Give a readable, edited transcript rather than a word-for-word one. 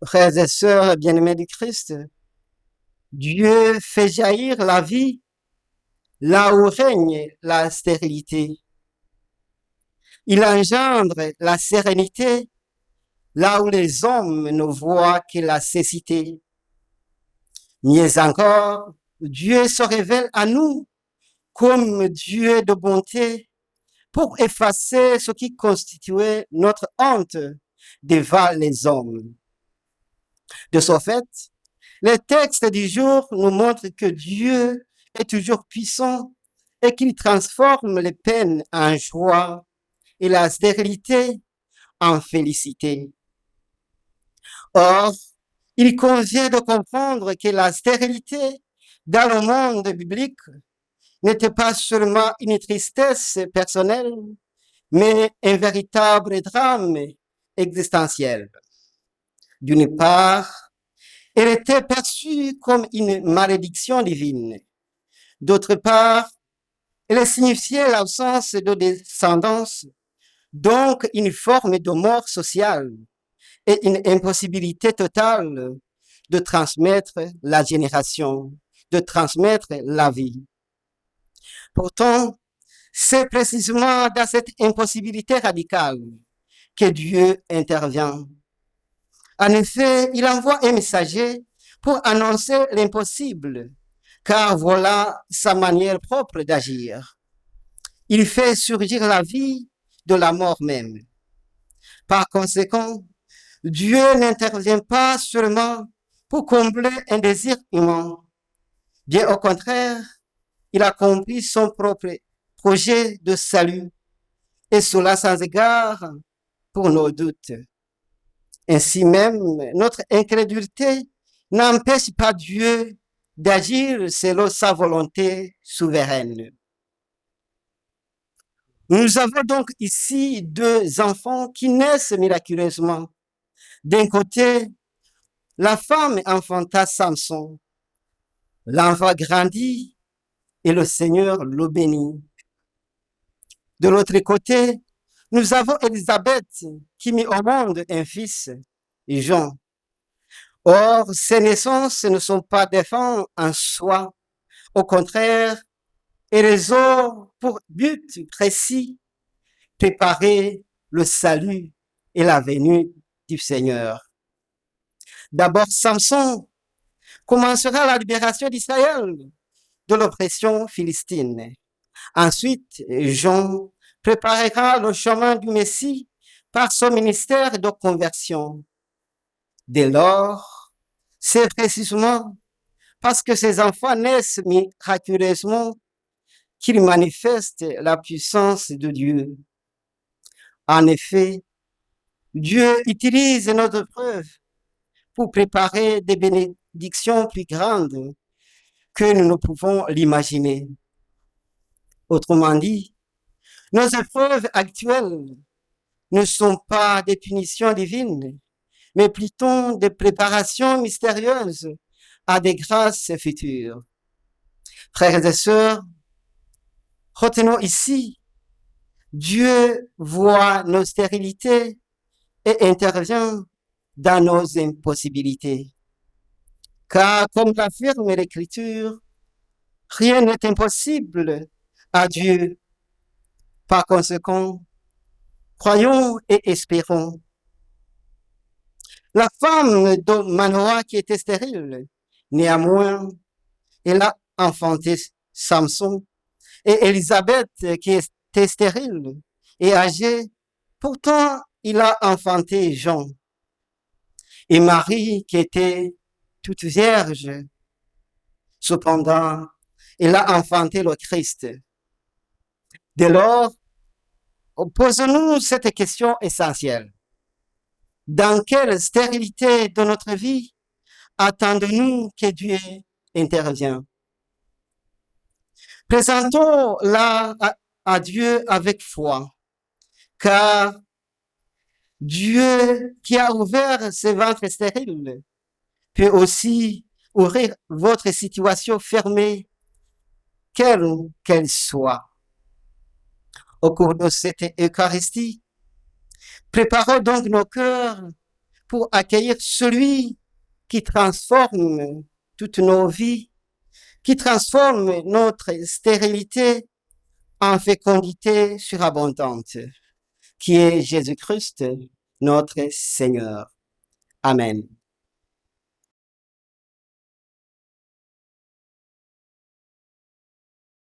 Frères et sœurs bien-aimés du Christ, Dieu fait jaillir la vie là où règne la stérilité. Il engendre la sérénité là où les hommes ne voient que la cécité. Mieux encore, Dieu se révèle à nous comme Dieu de bonté pour effacer ce qui constituait notre honte devant les hommes. De ce fait, les textes du jour nous montrent que Dieu est toujours puissant et qu'il transforme les peines en joie et la stérilité en félicité. Or, il convient de comprendre que la stérilité dans le monde biblique n'était pas seulement une tristesse personnelle, mais un véritable drame existentiel. D'une part, elle était perçue comme une malédiction divine. D'autre part, elle signifiait l'absence de descendance, donc une forme de mort sociale et une impossibilité totale de transmettre la génération, de transmettre la vie. Pourtant, c'est précisément dans cette impossibilité radicale que Dieu intervient. En effet, il envoie un messager pour annoncer l'impossible, car voilà sa manière propre d'agir. Il fait surgir la vie de la mort même. Par conséquent, Dieu n'intervient pas seulement pour combler un désir humain. Bien au contraire, il accomplit son propre projet de salut, et cela sans égard pour nos doutes. Ainsi même, notre incrédulité n'empêche pas Dieu d'agir selon sa volonté souveraine. Nous avons donc ici deux enfants qui naissent miraculeusement. D'un côté, la femme enfanta Samson. L'enfant grandit et le Seigneur le bénit. De l'autre côté, nous avons Élisabeth qui mit au monde un fils, Jean. Or, ces naissances ne sont pas des fins en soi. Au contraire, elles ont pour but précis préparer le salut et la venue du Seigneur. D'abord, Samson commencera la libération d'Israël de l'oppression philistine. Ensuite, Jean préparera le chemin du Messie par son ministère de conversion. Dès lors, c'est précisément parce que ces enfants naissent miraculeusement qu'ils manifestent la puissance de Dieu. En effet, Dieu utilise notre preuve pour préparer des bénédictions plus grandes que nous ne pouvons l'imaginer. Autrement dit, nos épreuves actuelles ne sont pas des punitions divines, mais plutôt des préparations mystérieuses à des grâces futures. Frères et sœurs, retenons ici, Dieu voit nos stérilités et intervient dans nos impossibilités. Car, comme l'affirme l'Écriture, rien n'est impossible à Dieu. Par conséquent, croyons et espérons. La femme de Manoah qui était stérile, néanmoins, elle a enfanté Samson. Et Élisabeth qui était stérile et âgée, pourtant il a enfanté Jean. Et Marie qui était toute vierge, cependant, elle a enfanté le Christ. Dès lors, posons-nous cette question essentielle. Dans quelle stérilité de notre vie attendons-nous que Dieu intervienne? Présentons-la à Dieu avec foi, car Dieu qui a ouvert ce ventre stérile peut aussi ouvrir votre situation fermée, quelle qu'elle soit. Au cours de cette Eucharistie, préparons donc nos cœurs pour accueillir celui qui transforme toutes nos vies, qui transforme notre stérilité en fécondité surabondante, qui est Jésus-Christ, notre Seigneur. Amen.